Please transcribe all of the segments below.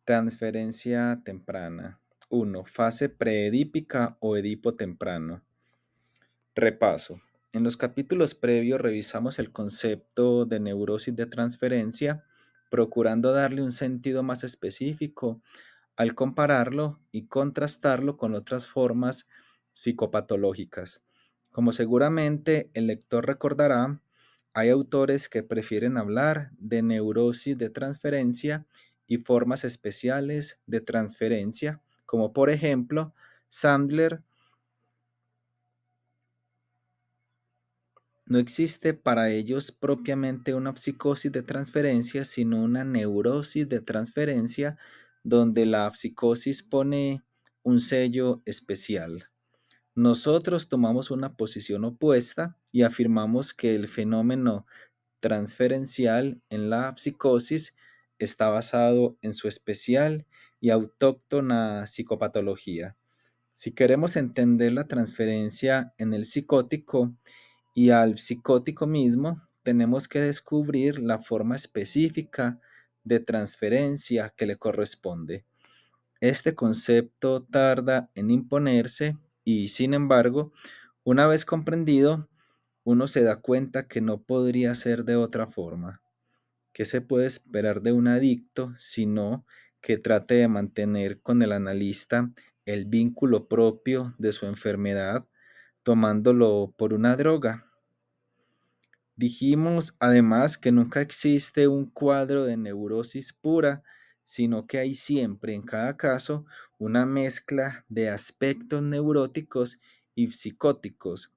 Transferencia temprana. 1. Fase preedípica o Edipo temprano. Repaso. En los capítulos previos revisamos el concepto de neurosis de transferencia, procurando darle un sentido más específico al compararlo y contrastarlo con otras formas psicopatológicas. Como seguramente el lector recordará, hay autores que prefieren hablar de neurosis de transferencia y formas especiales de transferencia, como por ejemplo Sandler. No existe para ellos propiamente una psicosis de transferencia, sino una neurosis de transferencia donde la psicosis pone un sello especial. Nosotros tomamos una posición opuesta y afirmamos que el fenómeno transferencial en la psicosis está basado en su especial y autóctona psicopatología. Si queremos entender la transferencia en el psicótico y al psicótico mismo, tenemos que descubrir la forma específica de transferencia que le corresponde. Este concepto tarda en imponerse y, sin embargo, una vez comprendido, uno se da cuenta que no podría ser de otra forma. ¿Qué se puede esperar de un adicto sino que trate de mantener con el analista el vínculo propio de su enfermedad, tomándolo por una droga? Dijimos además que nunca existe un cuadro de neurosis pura, sino que hay siempre en cada caso una mezcla de aspectos neuróticos y psicóticos,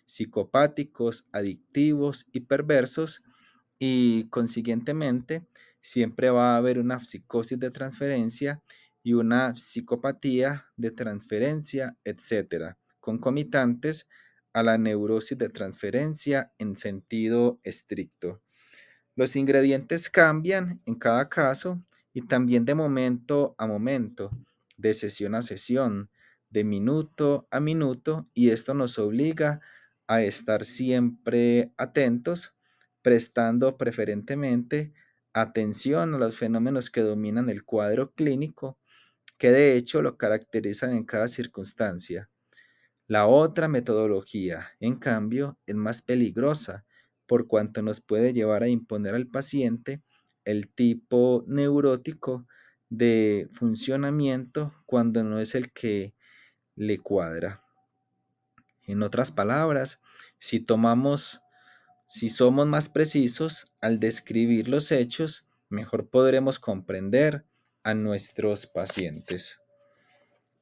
psicopáticos, adictivos y perversos, y consiguientemente siempre va a haber una psicosis de transferencia y una psicopatía de transferencia, etcétera, concomitantes a la neurosis de transferencia en sentido estricto. Los ingredientes cambian en cada caso y también de momento a momento, de sesión a sesión, de minuto a minuto, y esto nos obliga a estar siempre atentos, prestando preferentemente atención a los fenómenos que dominan el cuadro clínico, que de hecho lo caracterizan en cada circunstancia. La otra metodología, en cambio, es más peligrosa por cuanto nos puede llevar a imponer al paciente el tipo neurótico de funcionamiento cuando no es el que le cuadra. En otras palabras, si somos más precisos al describir los hechos, mejor podremos comprender a nuestros pacientes.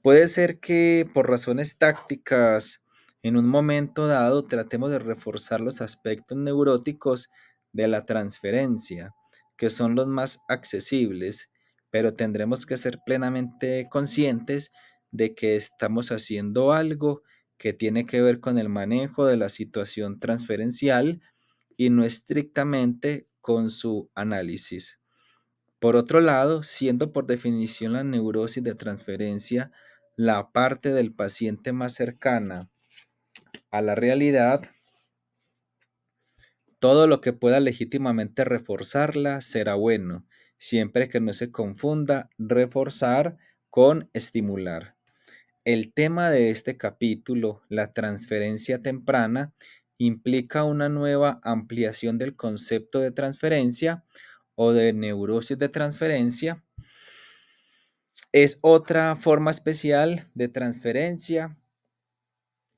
Puede ser que por razones tácticas, en un momento dado tratemos de reforzar los aspectos neuróticos de la transferencia, que son los más accesibles, pero tendremos que ser plenamente conscientes de que estamos haciendo algo que tiene que ver con el manejo de la situación transferencial y no estrictamente con su análisis. Por otro lado, siendo por definición la neurosis de transferencia la parte del paciente más cercana a la realidad, todo lo que pueda legítimamente reforzarla será bueno, siempre que no se confunda reforzar con estimular. El tema de este capítulo, la transferencia temprana, implica una nueva ampliación del concepto de transferencia o de neurosis de transferencia. Es otra forma especial de transferencia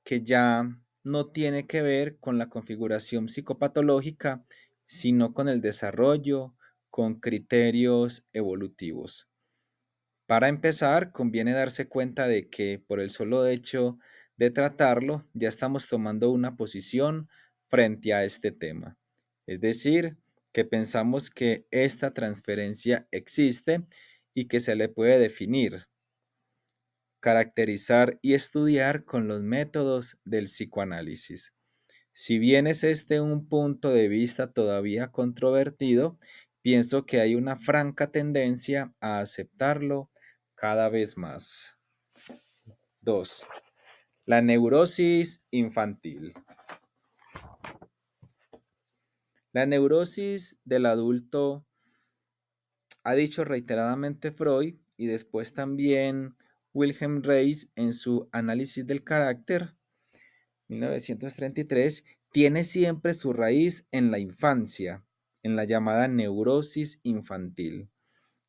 que ya no tiene que ver con la configuración psicopatológica, sino con el desarrollo, con criterios evolutivos. Para empezar, conviene darse cuenta de que por el solo hecho de tratarlo, ya estamos tomando una posición frente a este tema. Es decir, que pensamos que esta transferencia existe y que se le puede definir, caracterizar y estudiar con los métodos del psicoanálisis. Si bien es este un punto de vista todavía controvertido, pienso que hay una franca tendencia a aceptarlo cada vez más. 2. La neurosis infantil. La neurosis del adulto ha dicho reiteradamente Freud y después también Wilhelm Reis en su Análisis del carácter, 1933, tiene siempre su raíz en la infancia, en la llamada neurosis infantil.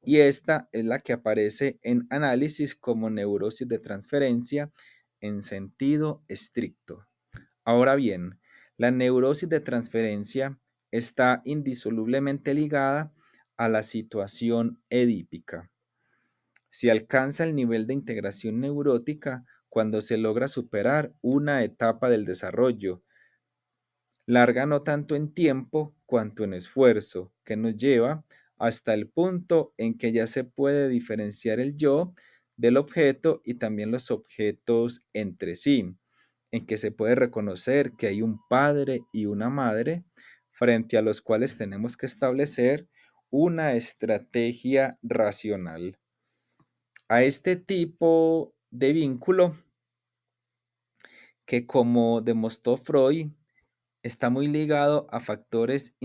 Y esta es la que aparece en análisis como neurosis de transferencia en sentido estricto. Ahora bien, la neurosis de transferencia está indisolublemente ligada a la situación edípica. Se alcanza el nivel de integración neurótica cuando se logra superar una etapa del desarrollo, larga no tanto en tiempo cuanto en esfuerzo, que nos lleva hasta el punto en que ya se puede diferenciar el yo del objeto y también los objetos entre sí, en que se puede reconocer que hay un padre y una madre frente a los cuales tenemos que establecer una estrategia racional. A este tipo de vínculo que, como demostró Freud, está muy ligado a factores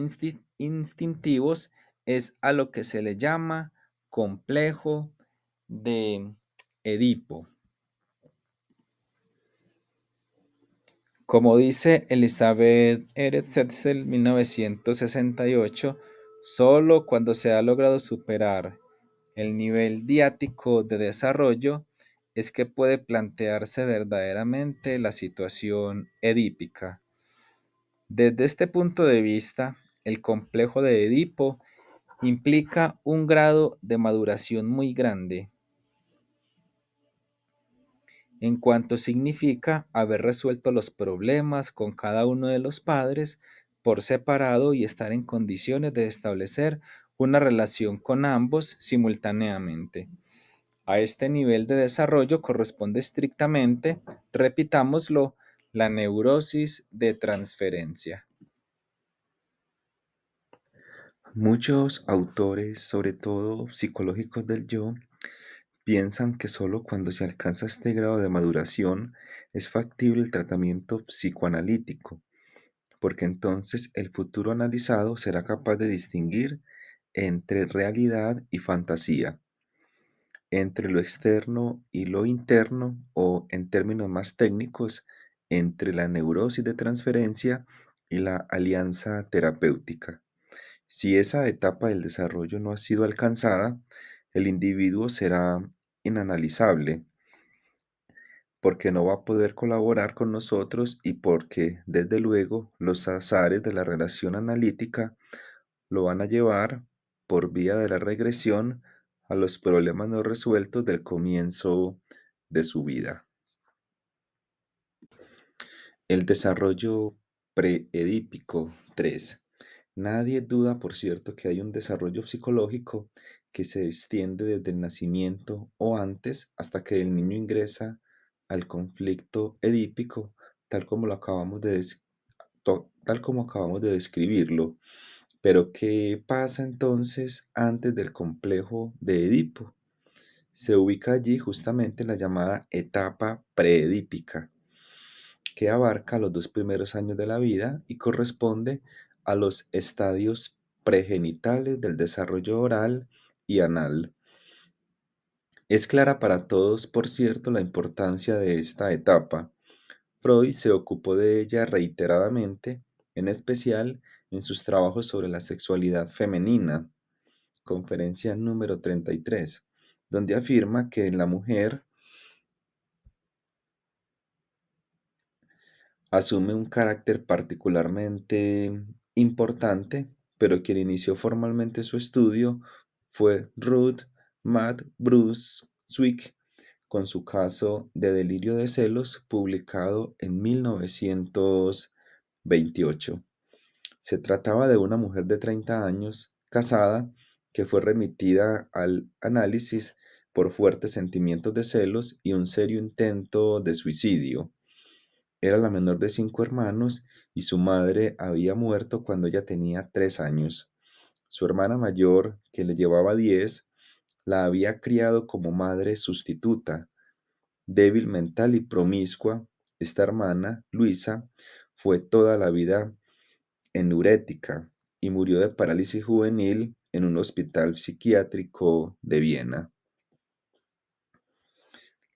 instintivos, es a lo que se le llama complejo de Edipo. Como dice Elizabeth Eretz-Setzel, 1968, solo cuando se ha logrado superar el nivel diático de desarrollo es que puede plantearse verdaderamente la situación edípica. Desde este punto de vista, el complejo de Edipo implica un grado de maduración muy grande, en cuanto significa haber resuelto los problemas con cada uno de los padres por separado y estar en condiciones de establecer una relación con ambos simultáneamente. A este nivel de desarrollo corresponde estrictamente, repitámoslo, la neurosis de transferencia. Muchos autores, sobre todo psicológicos del yo, piensan que solo cuando se alcanza este grado de maduración es factible el tratamiento psicoanalítico, porque entonces el futuro analizado será capaz de distinguir entre realidad y fantasía, entre lo externo y lo interno, o en términos más técnicos, entre la neurosis de transferencia y la alianza terapéutica. Si esa etapa del desarrollo no ha sido alcanzada, el individuo será inanalizable porque no va a poder colaborar con nosotros y porque, desde luego, los azares de la relación analítica lo van a llevar por vía de la regresión a los problemas no resueltos del comienzo de su vida. El desarrollo preedípico 3. Nadie duda, por cierto, que hay un desarrollo psicológico que se extiende desde el nacimiento o antes hasta que el niño ingresa al conflicto edípico, tal como lo acabamos de, tal como acabamos de describirlo. Pero, ¿qué pasa entonces antes del complejo de Edipo? Se ubica allí justamente la llamada etapa preedípica, que abarca los 2 primeros años de la vida y corresponde a los estadios pregenitales del desarrollo oral y anal. Es clara para todos, por cierto, la importancia de esta etapa. Freud se ocupó de ella reiteradamente, en especial en sus trabajos sobre la sexualidad femenina, conferencia número 33, donde afirma que en la mujer asume un carácter particularmente importante, pero quien inició formalmente su estudio fue Ruth Matt Bruce Zwick, con su caso de delirio de celos publicado en 1928. Se trataba de una mujer de 30 años, casada, que fue remitida al análisis por fuertes sentimientos de celos y un serio intento de suicidio. Era la menor de 5 hermanos y su madre había muerto cuando ella tenía 3 años. Su hermana mayor, que le llevaba 10, la había criado como madre sustituta. Débil mental y promiscua, esta hermana, Luisa, fue toda la vida enurética y murió de parálisis juvenil en un hospital psiquiátrico de Viena.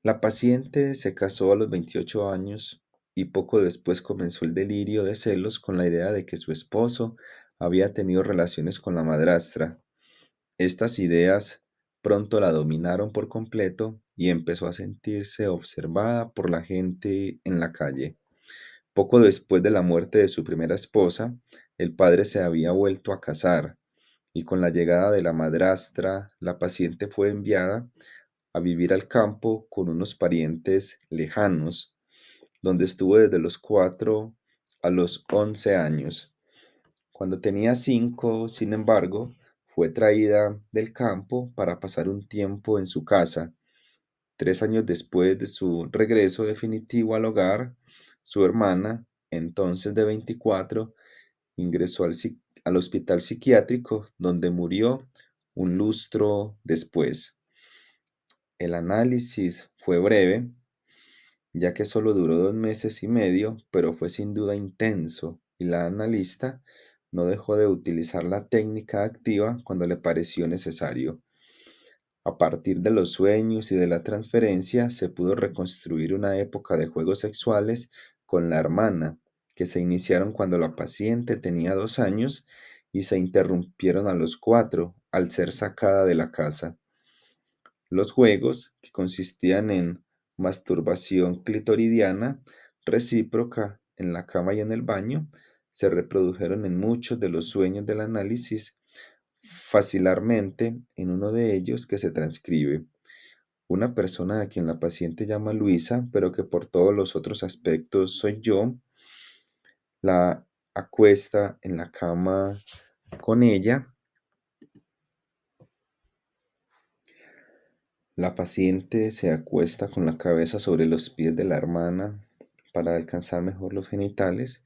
La paciente se casó a los 28 años y poco después comenzó el delirio de celos con la idea de que su esposo había tenido relaciones con la madrastra. Estas ideas pronto la dominaron por completo y empezó a sentirse observada por la gente en la calle. Poco después de la muerte de su primera esposa, el padre se había vuelto a casar y con la llegada de la madrastra, la paciente fue enviada a vivir al campo con unos parientes lejanos, donde estuvo desde los 4 a los 11 años. Cuando tenía 5, sin embargo, fue traída del campo para pasar un tiempo en su casa. 3 años después de su regreso definitivo al hogar, su hermana, entonces de 24, ingresó al hospital psiquiátrico, donde murió un lustro después. El análisis fue breve, ya que solo duró 2 meses y medio, pero fue sin duda intenso, y la analista no dejó de utilizar la técnica activa cuando le pareció necesario. A partir de los sueños y de la transferencia, se pudo reconstruir una época de juegos sexuales con la hermana, que se iniciaron cuando la paciente tenía 2 años y se interrumpieron a los 4 al ser sacada de la casa. Los juegos, que consistían en masturbación clitoridiana recíproca en la cama y en el baño, se reprodujeron en muchos de los sueños del análisis, facilarmente en uno de ellos que se transcribe. Una persona a quien la paciente llama Luisa, pero que por todos los otros aspectos soy yo, la acuesta en la cama con ella. La paciente se acuesta con la cabeza sobre los pies de la hermana para alcanzar mejor los genitales.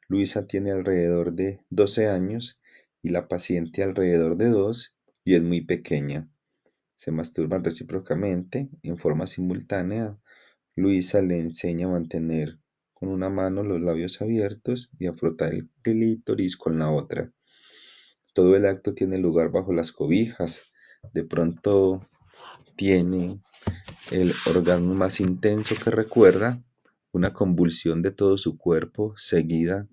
Luisa tiene alrededor de 12 años y la paciente alrededor de 2 y es muy pequeña. Se masturban recíprocamente en forma simultánea. Luisa le enseña a mantener con una mano los labios abiertos y a frotar el clítoris con la otra. Todo el acto tiene lugar bajo las cobijas. De pronto tiene el orgasmo más intenso que recuerda, una convulsión de todo su cuerpo, seguida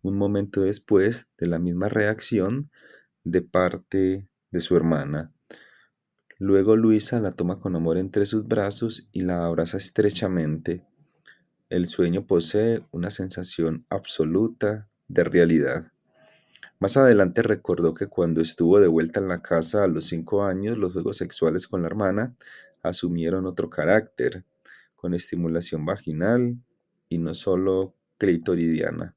un momento después de la misma reacción de parte de su hermana. Luego Luisa la toma con amor entre sus brazos y la abraza estrechamente. El sueño posee una sensación absoluta de realidad. Más adelante recordó que cuando estuvo de vuelta en la casa a los 5 años, los juegos sexuales con la hermana asumieron otro carácter, con estimulación vaginal y no solo clitoridiana.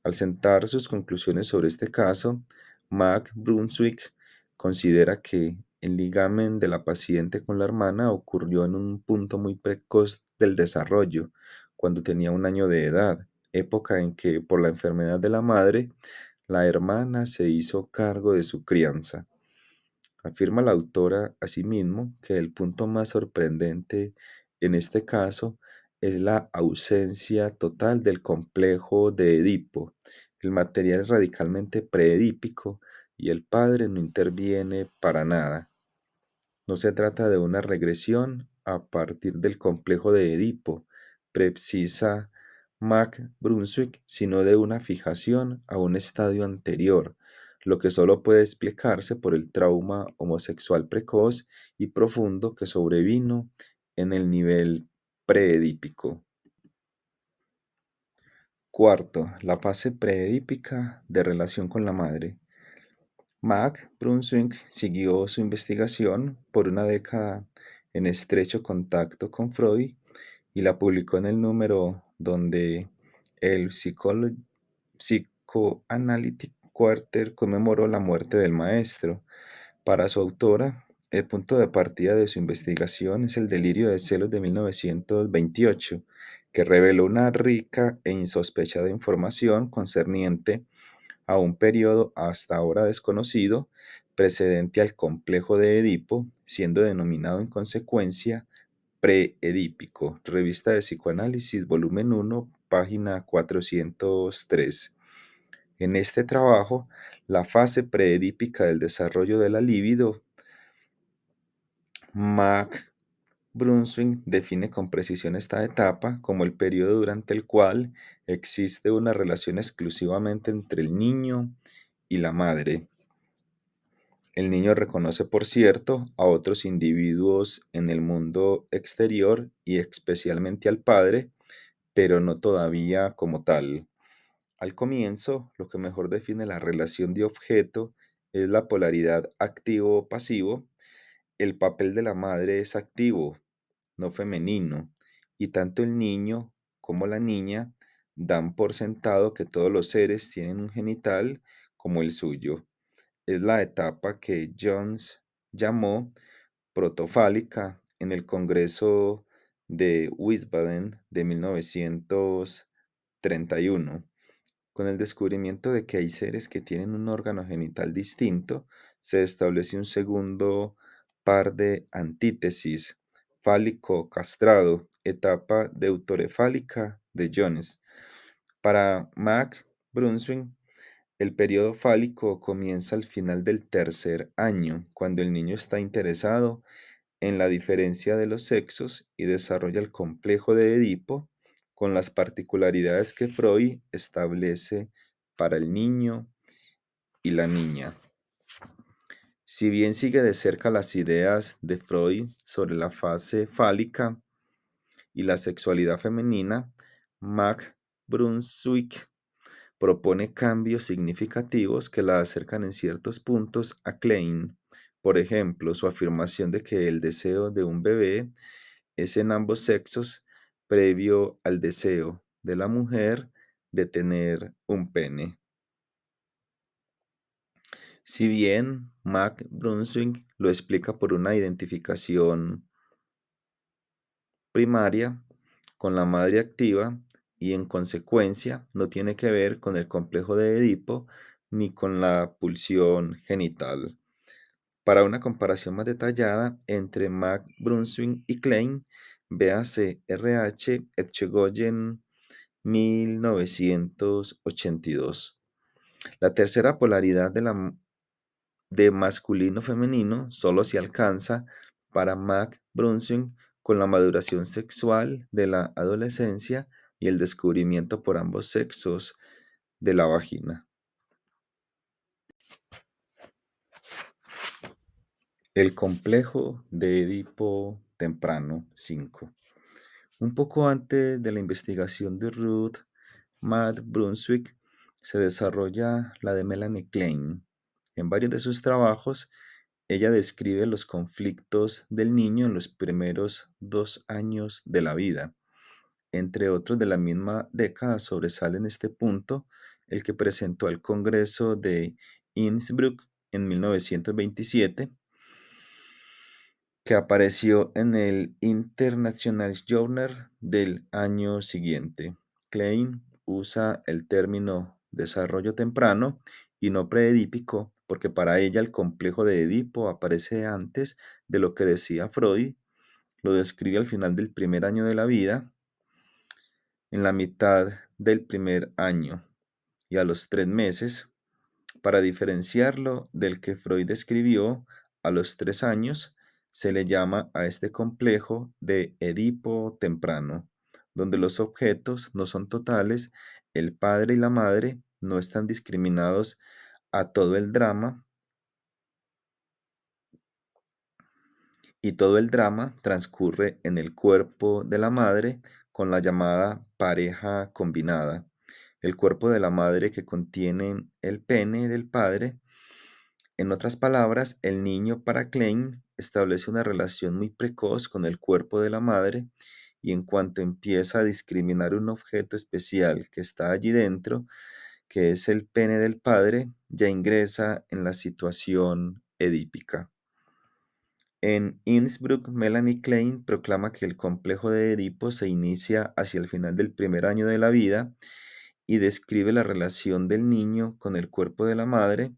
Al sentar sus conclusiones sobre este caso, Mac Brunswick considera que el ligamen de la paciente con la hermana ocurrió en un punto muy precoz del desarrollo, cuando tenía 1 año de edad, época en que, por la enfermedad de la madre, la hermana se hizo cargo de su crianza. Afirma la autora asimismo que el punto más sorprendente en este caso es la ausencia total del complejo de Edipo. El material es radicalmente preedípico y el padre no interviene para nada. No se trata de una regresión a partir del complejo de Edipo, precisa Mac Brunswick, sino de una fijación a un estadio anterior, lo que solo puede explicarse por el trauma homosexual precoz y profundo que sobrevino en el nivel preedípico. Cuarto, la fase preedípica de relación con la madre. Mac Brunswick siguió su investigación por una década en estrecho contacto con Freud y la publicó en el número donde el Psychoanalytic Quarter conmemoró la muerte del maestro. Para su autora, el punto de partida de su investigación es el delirio de celos de 1928, que reveló una rica e insospechada información concerniente a un periodo hasta ahora desconocido, precedente al complejo de Edipo, siendo denominado en consecuencia preedípico. Revista de Psicoanálisis, volumen 1, página 403. En este trabajo, la fase preedípica del desarrollo de la libido, Mac Brunswick define con precisión esta etapa como el periodo durante el cual existe una relación exclusivamente entre el niño y la madre. El niño reconoce, por cierto, a otros individuos en el mundo exterior y especialmente al padre, pero no todavía como tal. Al comienzo, lo que mejor define la relación de objeto es la polaridad activo-pasivo. El papel de la madre es activo, no femenino, y tanto el niño como la niña dan por sentado que todos los seres tienen un genital como el suyo. Es la etapa que Jones llamó protofálica en el Congreso de Wiesbaden de 1931. Con el descubrimiento de que hay seres que tienen un órgano genital distinto, se establece un segundo par de antítesis, fálico castrado, etapa deuterofálica de Jones. Para Mac Brunswick, el periodo fálico comienza al final del tercer año, cuando el niño está interesado en la diferencia de los sexos y desarrolla el complejo de Edipo con las particularidades que Freud establece para el niño y la niña. Si bien sigue de cerca las ideas de Freud sobre la fase fálica y la sexualidad femenina, Mac Brunswick propone cambios significativos que la acercan en ciertos puntos a Klein. Por ejemplo, su afirmación de que el deseo de un bebé es en ambos sexos previo al deseo de la mujer de tener un pene. Si bien Mac Brunswick lo explica por una identificación primaria con la madre activa y en consecuencia no tiene que ver con el complejo de Edipo ni con la pulsión genital. Para una comparación más detallada entre Mac Brunswick y Klein, véase R.H. Etchegoyen 1982. La tercera polaridad de masculino-femenino solo se alcanza para Mac Brunswick con la maduración sexual de la adolescencia y el descubrimiento por ambos sexos de la vagina. El complejo de Edipo temprano 5. Un poco antes de la investigación de Ruth Matt Brunswick se desarrolla la de Melanie Klein. En varios de sus trabajos, ella describe los conflictos del niño en los primeros 2 años de la vida. Entre otros de la misma década sobresale en este punto el que presentó al Congreso de Innsbruck en 1927, que apareció en el International Journal del año siguiente. Klein usa el término desarrollo temprano y no preedípico porque para ella el complejo de Edipo aparece antes de lo que decía Freud. Lo describe al final del primer año de la vida, en la mitad del primer año y a los 3 meses, para diferenciarlo del que Freud describió a los 3 años. Se le llama a este complejo de Edipo temprano, donde los objetos no son totales, el padre y la madre no están discriminados a todo el drama, y todo el drama transcurre en el cuerpo de la madre con la llamada pareja combinada. El cuerpo de la madre que contiene el pene del padre. En otras palabras, el niño para Klein establece una relación muy precoz con el cuerpo de la madre y en cuanto empieza a discriminar un objeto especial que está allí dentro, que es el pene del padre, ya ingresa en la situación edípica. En Innsbruck, Melanie Klein proclama que el complejo de Edipo se inicia hacia el final del primer año de la vida y describe la relación del niño con el cuerpo de la madre,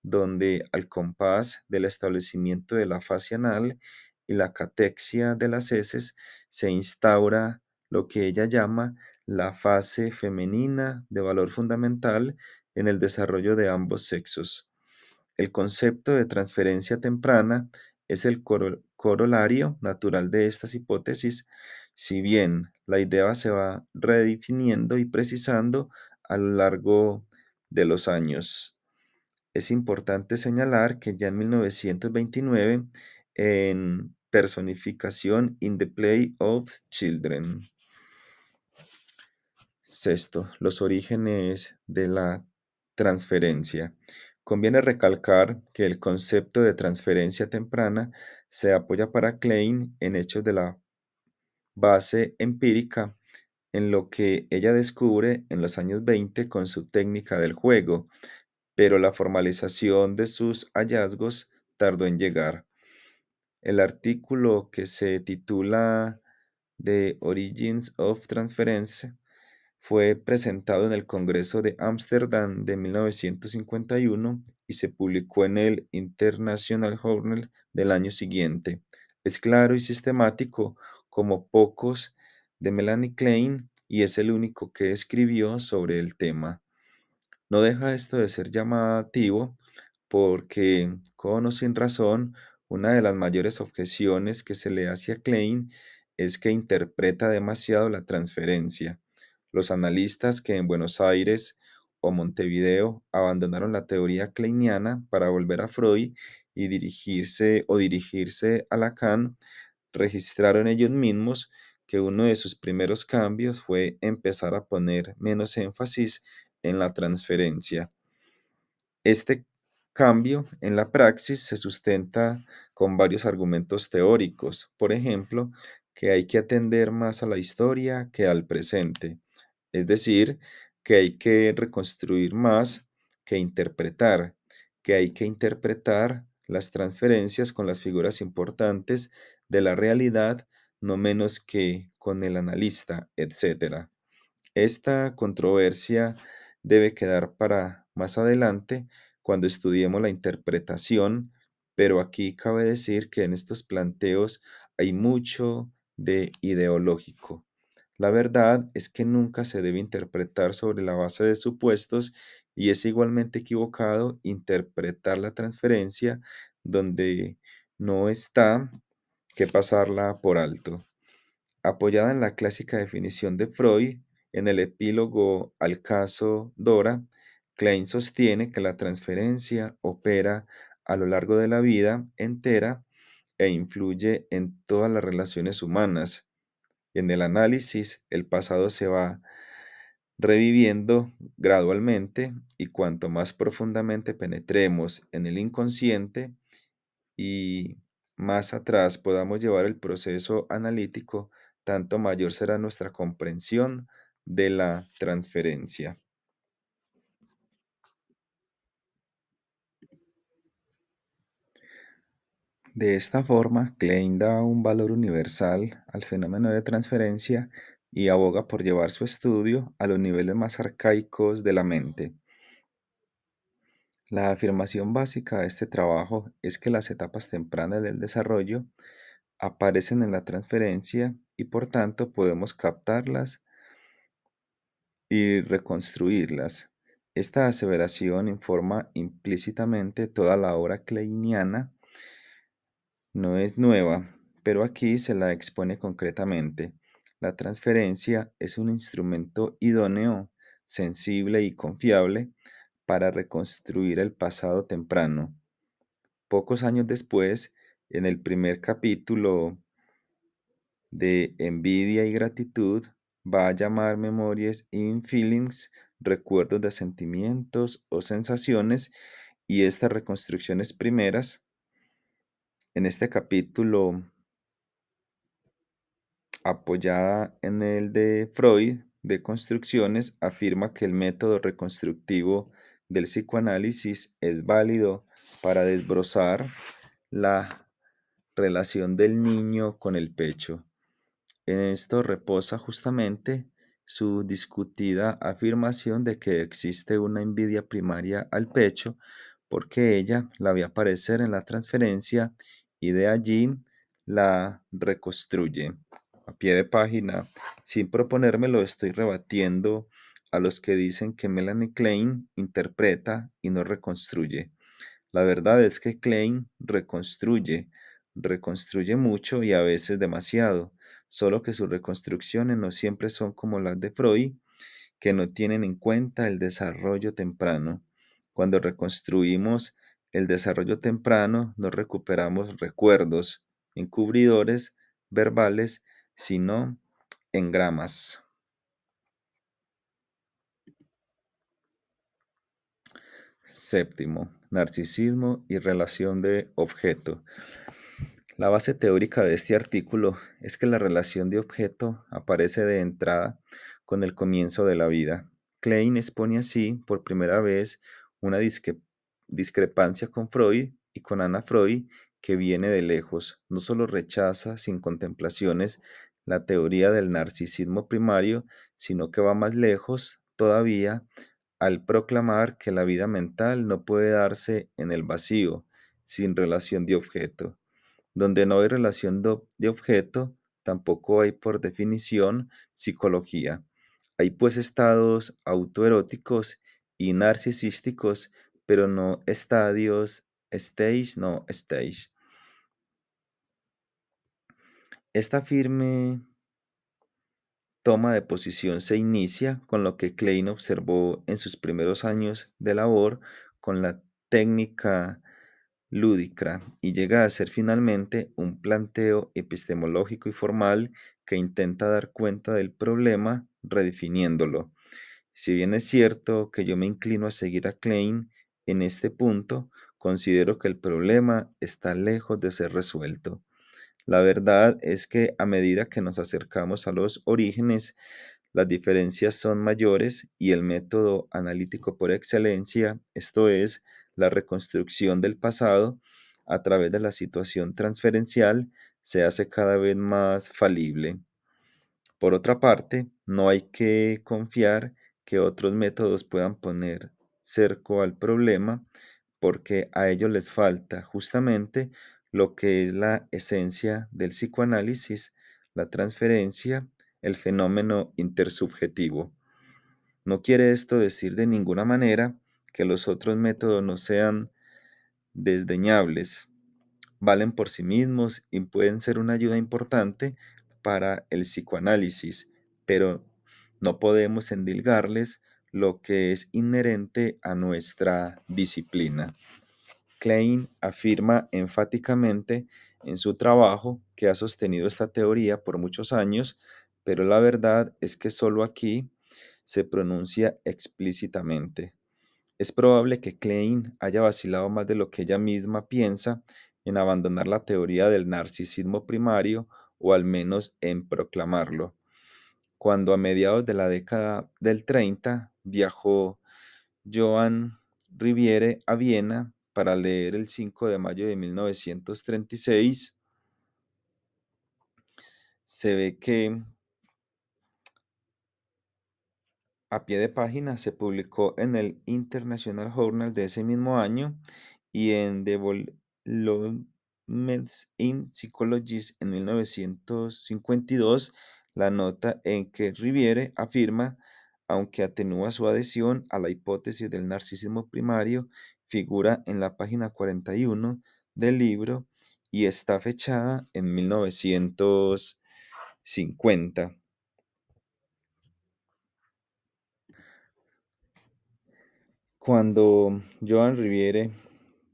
donde al compás del establecimiento de la fase anal y la catexia de las heces se instaura lo que ella llama la fase femenina de valor fundamental, en el desarrollo de ambos sexos. El concepto de transferencia temprana es el corolario natural de estas hipótesis, si bien la idea se va redefiniendo y precisando a lo largo de los años. Es importante señalar que ya en 1929, en Personificación in the Play of Children. Sexto, los orígenes de la transferencia. Conviene recalcar que el concepto de transferencia temprana se apoya para Klein en hechos de la base empírica, en lo que ella descubre en los años 20 con su técnica del juego, pero la formalización de sus hallazgos tardó en llegar. El artículo, que se titula The Origins of Transference, fue presentado en el Congreso de Ámsterdam de 1951 y se publicó en el International Journal del año siguiente. Es claro y sistemático como pocos de Melanie Klein, y es el único que escribió sobre el tema. No deja esto de ser llamativo porque, con o sin razón, una de las mayores objeciones que se le hace a Klein es que interpreta demasiado la transferencia. Los analistas que en Buenos Aires o Montevideo abandonaron la teoría kleiniana para volver a Freud y dirigirse a Lacan, registraron ellos mismos que uno de sus primeros cambios fue empezar a poner menos énfasis en la transferencia. Este cambio en la praxis se sustenta con varios argumentos teóricos. Por ejemplo, que hay que atender más a la historia que al presente. Es decir, que hay que reconstruir más que interpretar, que hay que interpretar las transferencias con las figuras importantes de la realidad, no menos que con el analista, etc. Esta controversia debe quedar para más adelante cuando estudiemos la interpretación, pero aquí cabe decir que en estos planteos hay mucho de ideológico. La verdad es que nunca se debe interpretar sobre la base de supuestos, y es igualmente equivocado interpretar la transferencia donde no está, que pasarla por alto. Apoyada en la clásica definición de Freud, en el epílogo al caso Dora, Klein sostiene que la transferencia opera a lo largo de la vida entera e influye en todas las relaciones humanas. En el análisis, el pasado se va reviviendo gradualmente, y cuanto más profundamente penetremos en el inconsciente y más atrás podamos llevar el proceso analítico, tanto mayor será nuestra comprensión de la transferencia. De esta forma, Klein da un valor universal al fenómeno de transferencia y aboga por llevar su estudio a los niveles más arcaicos de la mente. La afirmación básica de este trabajo es que las etapas tempranas del desarrollo aparecen en la transferencia y por tanto podemos captarlas y reconstruirlas. Esta aseveración informa implícitamente toda la obra kleiniana. No es nueva, pero aquí se la expone concretamente. La transferencia es un instrumento idóneo, sensible y confiable para reconstruir el pasado temprano. Pocos años después, en el primer capítulo de Envidia y Gratitud, va a llamar Memories in Feelings, recuerdos de sentimientos o sensaciones, y estas reconstrucciones primeras. En este capítulo, apoyada en el de Freud de construcciones, afirma que el método reconstructivo del psicoanálisis es válido para desbrozar la relación del niño con el pecho. En esto reposa justamente su discutida afirmación de que existe una envidia primaria al pecho, porque ella la ve aparecer en la transferencia y de allí la reconstruye. A pie de página, sin proponérmelo, estoy rebatiendo a los que dicen que Melanie Klein interpreta y no reconstruye. La verdad es que Klein reconstruye mucho y a veces demasiado, solo que sus reconstrucciones no siempre son como las de Freud, que no tienen en cuenta el desarrollo temprano. Cuando reconstruimos el desarrollo temprano, no recuperamos recuerdos encubridores verbales, sino engramas. Séptimo, narcisismo y relación de objeto. La base teórica de este artículo es que la relación de objeto aparece de entrada con el comienzo de la vida. Klein expone así por primera vez una discrepancia con Freud y con Anna Freud que viene de lejos. No solo rechaza sin contemplaciones la teoría del narcisismo primario, sino que va más lejos todavía al proclamar que la vida mental no puede darse en el vacío, sin relación de objeto. Donde no hay relación de objeto, tampoco hay por definición psicología. Hay pues estados autoeróticos y narcisísticos, pero no estadios, no stage. Esta firme toma de posición se inicia con lo que Klein observó en sus primeros años de labor con la técnica lúdica y llega a ser finalmente un planteo epistemológico y formal que intenta dar cuenta del problema redefiniéndolo. Si bien es cierto que yo me inclino a seguir a Klein en este punto, considero que el problema está lejos de ser resuelto. La verdad es que a medida que nos acercamos a los orígenes, las diferencias son mayores y el método analítico por excelencia, esto es, la reconstrucción del pasado a través de la situación transferencial, se hace cada vez más falible. Por otra parte, no hay que confiar que otros métodos puedan poner cerco al problema, porque a ellos les falta justamente lo que es la esencia del psicoanálisis, la transferencia, el fenómeno intersubjetivo. No quiere esto decir de ninguna manera que los otros métodos no sean desdeñables, valen por sí mismos y pueden ser una ayuda importante para el psicoanálisis, pero no podemos endilgarles lo que es inherente a nuestra disciplina. Klein afirma enfáticamente en su trabajo que ha sostenido esta teoría por muchos años, pero la verdad es que solo aquí se pronuncia explícitamente. Es probable que Klein haya vacilado más de lo que ella misma piensa en abandonar la teoría del narcisismo primario o al menos en proclamarlo. Cuando a mediados de la década del 30 viajó Joan Riviere a Viena para leer el 5 de mayo de 1936, se ve que a pie de página se publicó en el International Journal de ese mismo año y en Developments in Psychology en 1952 la nota en que Riviere afirma, aunque atenúa su adhesión a la hipótesis del narcisismo primario, figura en la página 41 del libro y está fechada en 1950. Cuando Joan Riviere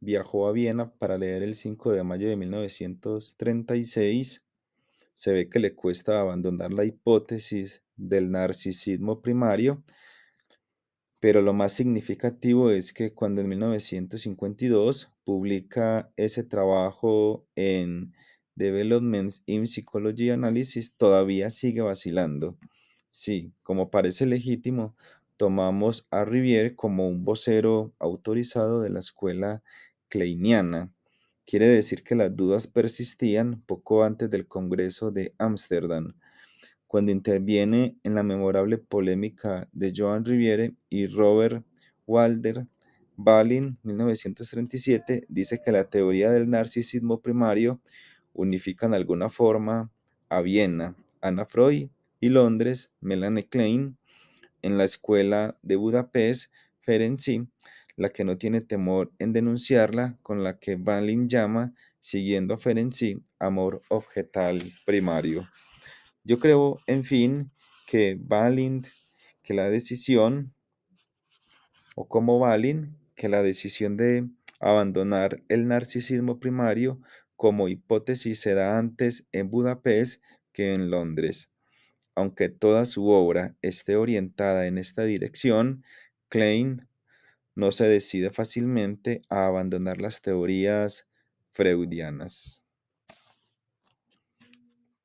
viajó a Viena para leer el 5 de mayo de 1936, se ve que le cuesta abandonar la hipótesis del narcisismo primario, pero lo más significativo es que cuando en 1952 publica ese trabajo en Developments in Psychology Analysis, todavía sigue vacilando. Sí, como parece legítimo, tomamos a Rivière como un vocero autorizado de la escuela kleiniana. Quiere decir que las dudas persistían poco antes del Congreso de Ámsterdam, cuando interviene en la memorable polémica de Joan Riviere y Robert Walder Balin, 1937, dice que la teoría del narcisismo primario unifica en alguna forma a Viena, Anna Freud y Londres, Melanie Klein, en la escuela de Budapest, Ferenczi, la que no tiene temor en denunciarla, con la que Balin llama, siguiendo a Ferenczi, amor objetal primario. Yo creo, en fin, que Balint, que la decisión, o como Balin, que la decisión de abandonar el narcisismo primario como hipótesis se da antes en Budapest que en Londres. Aunque toda su obra esté orientada en esta dirección, Klein no se decide fácilmente a abandonar las teorías freudianas.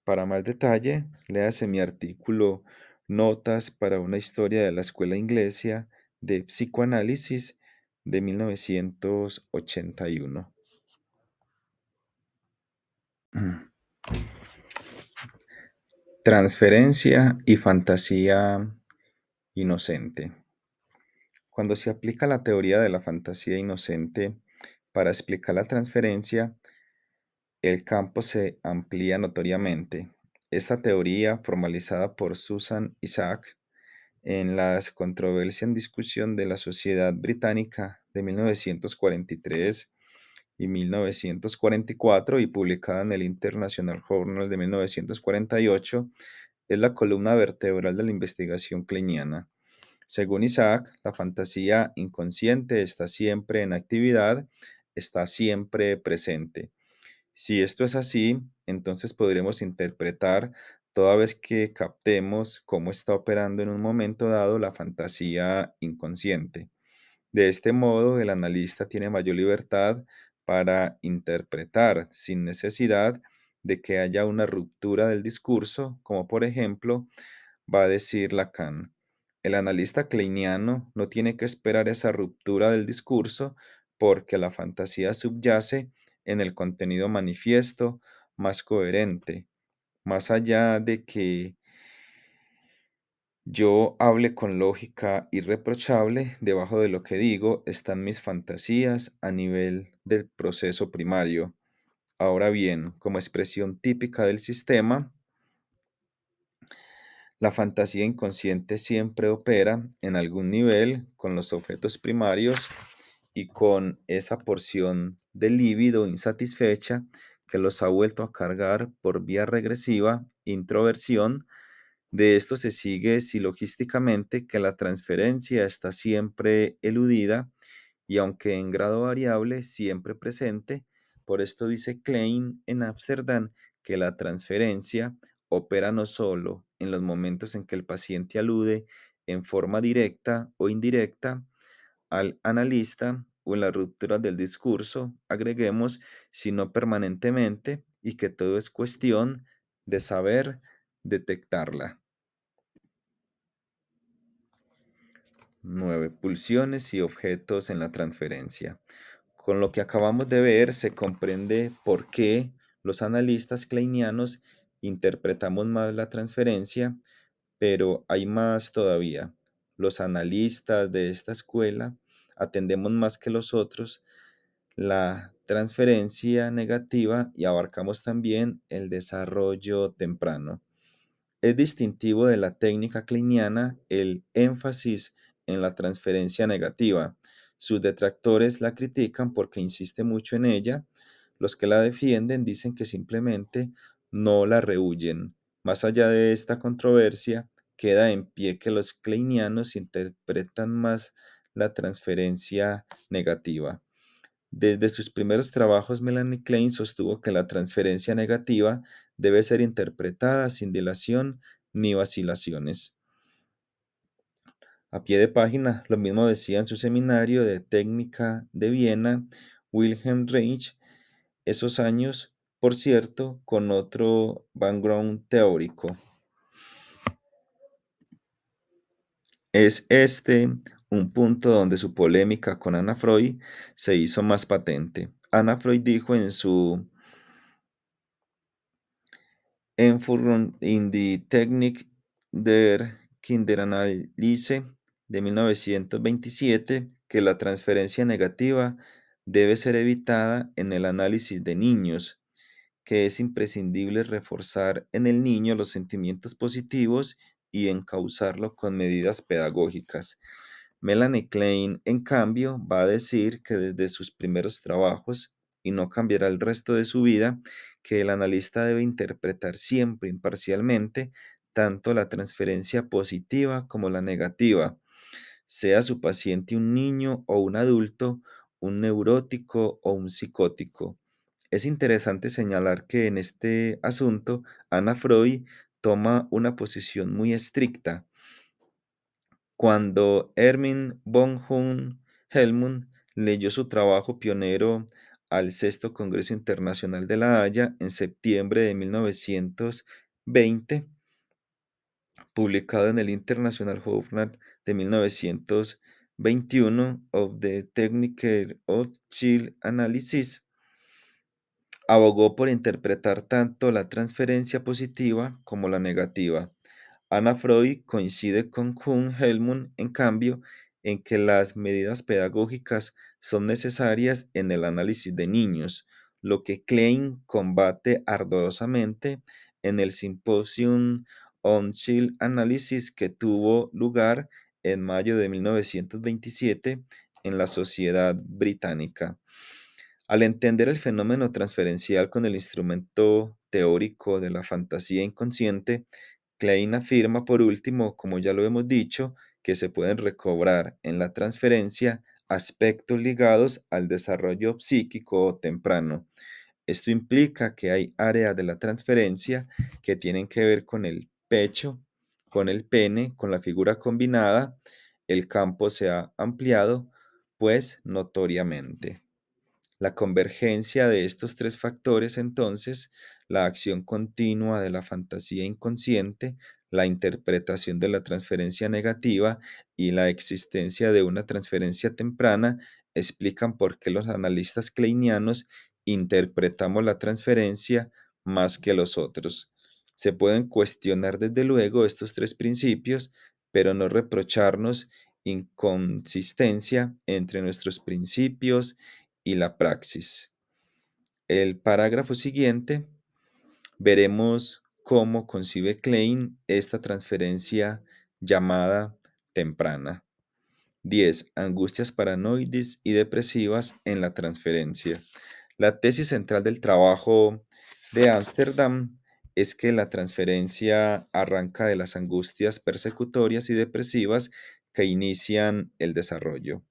Para más detalle, léase mi artículo Notas para una historia de la escuela inglesa de psicoanálisis de 1981. Transferencia y fantasía inocente. Cuando se aplica la teoría de la fantasía inocente para explicar la transferencia, el campo se amplía notoriamente. Esta teoría, formalizada por Susan Isaac en las controversias en discusión de la Sociedad Británica de 1943 y 1944 y publicada en el International Journal de 1948, es la columna vertebral de la investigación kleiniana. Según Isaac, la fantasía inconsciente está siempre en actividad, está siempre presente. Si esto es así, entonces podremos interpretar toda vez que captemos cómo está operando en un momento dado la fantasía inconsciente. De este modo, el analista tiene mayor libertad para interpretar sin necesidad de que haya una ruptura del discurso, como por ejemplo va a decir Lacan. El analista kleiniano no tiene que esperar esa ruptura del discurso porque la fantasía subyace en el contenido manifiesto más coherente, más allá de que yo hable con lógica irreprochable, debajo de lo que digo están mis fantasías a nivel del proceso primario. Ahora bien, como expresión típica del sistema, la fantasía inconsciente siempre opera en algún nivel con los objetos primarios y con esa porción de líbido insatisfecha que los ha vuelto a cargar por vía regresiva, introversión. De esto se sigue silogísticamente que la transferencia está siempre eludida y aunque en grado variable, siempre presente. Por esto dice Klein en Ámsterdam que la transferencia opera no solo en los momentos en que el paciente alude en forma directa o indirecta al analista o en las rupturas del discurso, agreguemos, sino permanentemente y que todo es cuestión de saber detectarla. 9. Pulsiones y objetos en la transferencia. Con lo que acabamos de ver, se comprende por qué los analistas kleinianos interpretamos más la transferencia, pero hay más todavía. Los analistas de esta escuela atendemos más que los otros la transferencia negativa y abarcamos también el desarrollo temprano. Es distintivo de la técnica kleiniana el énfasis en la transferencia negativa. Sus detractores la critican porque insiste mucho en ella. Los que la defienden dicen que simplemente no la rehuyen. Más allá de esta controversia, queda en pie que los kleinianos interpretan más la transferencia negativa. Desde sus primeros trabajos, Melanie Klein sostuvo que la transferencia negativa debe ser interpretada sin dilación ni vacilaciones. A pie de página, lo mismo decía en su seminario de técnica de Viena Wilhelm Reich, esos años, por cierto, con otro background teórico. Es este un punto donde su polémica con Anna Freud se hizo más patente. Anna Freud dijo en su Einführung in die Technik der Kinderanalyse de 1927 que la transferencia negativa debe ser evitada en el análisis de niños, que es imprescindible reforzar en el niño los sentimientos positivos y encauzarlo con medidas pedagógicas. Melanie Klein, en cambio, va a decir que desde sus primeros trabajos, y no cambiará el resto de su vida, que el analista debe interpretar siempre imparcialmente tanto la transferencia positiva como la negativa, sea su paciente un niño o un adulto, un neurótico o un psicótico. Es interesante señalar que en este asunto Anna Freud toma una posición muy estricta. Cuando Erwin von Helmut leyó su trabajo pionero al Sexto Congreso Internacional de La Haya en septiembre de 1920, publicado en el International Journal de 1921 of the Technique of Child Analysis, abogó por interpretar tanto la transferencia positiva como la negativa. Anna Freud coincide con Kuhn Helmut, en cambio, en que las medidas pedagógicas son necesarias en el análisis de niños, lo que Klein combate ardorosamente en el Symposium on Child Analysis que tuvo lugar en mayo de 1927 en la Sociedad Británica. Al entender el fenómeno transferencial con el instrumento teórico de la fantasía inconsciente, Klein afirma, por último, como ya lo hemos dicho, que se pueden recobrar en la transferencia aspectos ligados al desarrollo psíquico temprano. Esto implica que hay áreas de la transferencia que tienen que ver con el pecho, con el pene, con la figura combinada. El campo se ha ampliado, pues, notoriamente. La convergencia de estos tres factores, entonces, la acción continua de la fantasía inconsciente, la interpretación de la transferencia negativa y la existencia de una transferencia temprana, explican por qué los analistas kleinianos interpretamos la transferencia más que los otros. Se pueden cuestionar desde luego estos tres principios, pero no reprocharnos inconsistencia entre nuestros principios y la praxis. El parágrafo siguiente veremos cómo concibe Klein esta transferencia llamada temprana. 10. Angustias paranoides y depresivas en la transferencia. La tesis central del trabajo de Ámsterdam es que la transferencia arranca de las angustias persecutorias y depresivas que inician el desarrollo.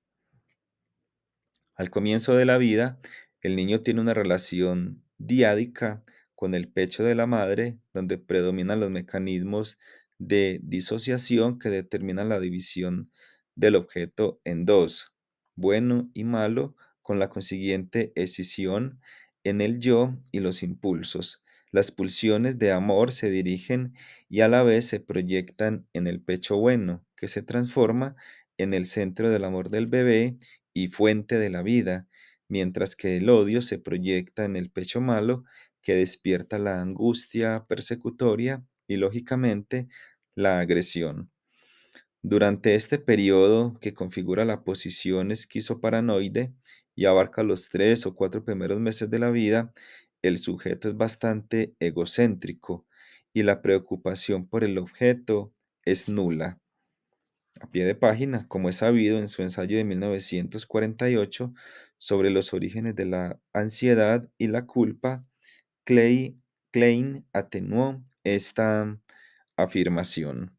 Al comienzo de la vida, el niño tiene una relación diádica con el pecho de la madre, donde predominan los mecanismos de disociación que determinan la división del objeto en dos, bueno y malo, con la consiguiente escisión en el yo y los impulsos. Las pulsiones de amor se dirigen y a la vez se proyectan en el pecho bueno, que se transforma en el centro del amor del bebé y fuente de la vida, mientras que el odio se proyecta en el pecho malo, que despierta la angustia persecutoria y, lógicamente, la agresión. Durante este periodo, que configura la posición esquizoparanoide y abarca los 3 o 4 primeros meses de la vida, el sujeto es bastante egocéntrico y la preocupación por el objeto es nula. A pie de página, como es sabido en su ensayo de 1948 sobre los orígenes de la ansiedad y la culpa, Klein atenuó esta afirmación.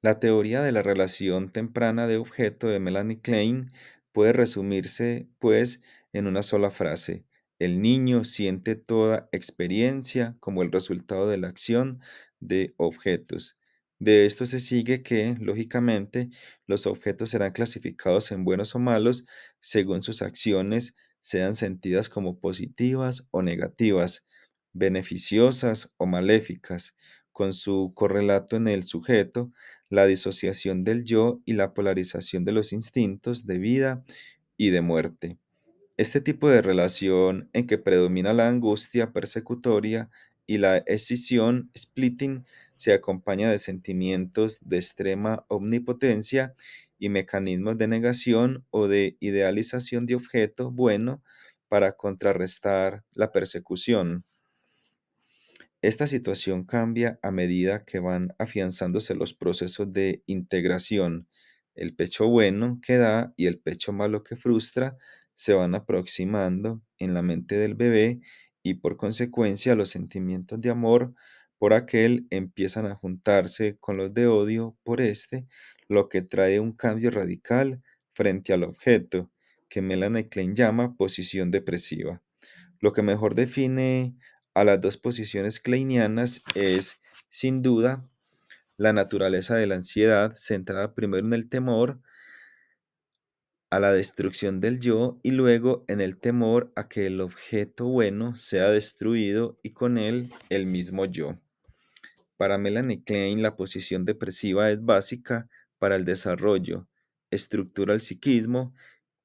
La teoría de la relación temprana de objeto de Melanie Klein puede resumirse, pues, en una sola frase. El niño siente toda experiencia como el resultado de la acción de objetos. De esto se sigue que, lógicamente, los objetos serán clasificados en buenos o malos según sus acciones sean sentidas como positivas o negativas, beneficiosas o maléficas, con su correlato en el sujeto, la disociación del yo y la polarización de los instintos de vida y de muerte. Este tipo de relación en que predomina la angustia persecutoria y la escisión splitting se acompaña de sentimientos de extrema omnipotencia y mecanismos de negación o de idealización de objeto bueno para contrarrestar la persecución. Esta situación cambia a medida que van afianzándose los procesos de integración. El pecho bueno que da y el pecho malo que frustra se van aproximando en la mente del bebé y por consecuencia los sentimientos de amor por aquel empiezan a juntarse con los de odio por este, lo que trae un cambio radical frente al objeto, que Melanie Klein llama posición depresiva. Lo que mejor define a las dos posiciones kleinianas es, sin duda, la naturaleza de la ansiedad, centrada primero en el temor a la destrucción del yo y luego en el temor a que el objeto bueno sea destruido y con él el mismo yo. Para Melanie Klein, la posición depresiva es básica para el desarrollo, estructura el psiquismo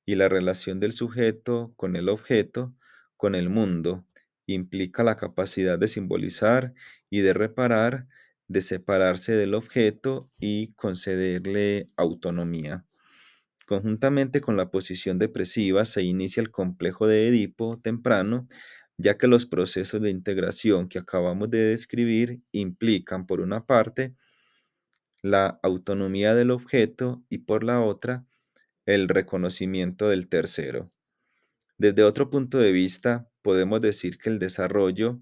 y la relación del sujeto con el objeto, con el mundo, implica la capacidad de simbolizar y de reparar, de separarse del objeto y concederle autonomía. Conjuntamente con la posición depresiva se inicia el complejo de Edipo temprano, ya que los procesos de integración que acabamos de describir implican, por una parte, la autonomía del objeto y por la otra, el reconocimiento del tercero. Desde otro punto de vista, podemos decir que el desarrollo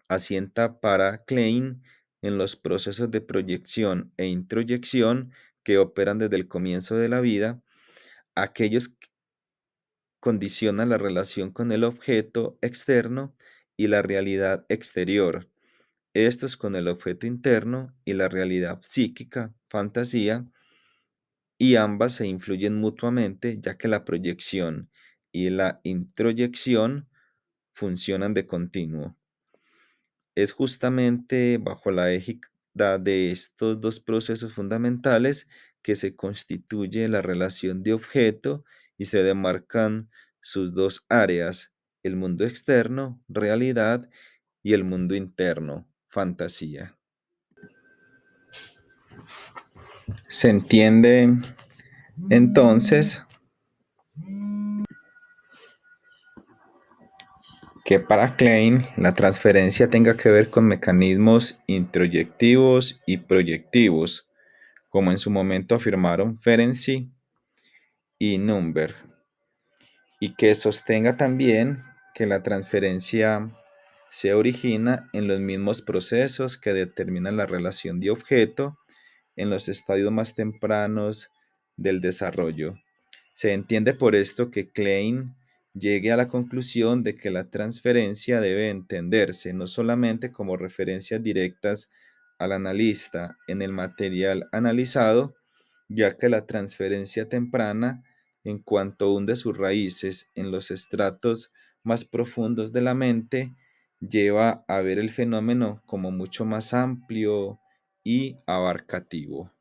asienta para Klein en los procesos de proyección e introyección que operan desde el comienzo de la vida, aquellos que condicionan la relación con el objeto externo y la realidad exterior, estos con el objeto interno y la realidad psíquica, fantasía, y ambas se influyen mutuamente ya que la proyección y la introyección funcionan de continuo. Es justamente bajo la égida de estos dos procesos fundamentales que se constituye la relación de objeto y se demarcan sus dos áreas, el mundo externo, realidad, y el mundo interno, fantasía. Se entiende entonces que para Klein la transferencia tenga que ver con mecanismos introyectivos y proyectivos, como en su momento afirmaron Ferenczi y Nürnberg, y que sostenga también que la transferencia se origina en los mismos procesos que determinan la relación de objeto en los estadios más tempranos del desarrollo. Se entiende por esto que Klein llegue a la conclusión de que la transferencia debe entenderse no solamente como referencias directas al analista en el material analizado, ya que la transferencia temprana, en cuanto hunde sus raíces en los estratos más profundos de la mente, lleva a ver el fenómeno como mucho más amplio y abarcativo.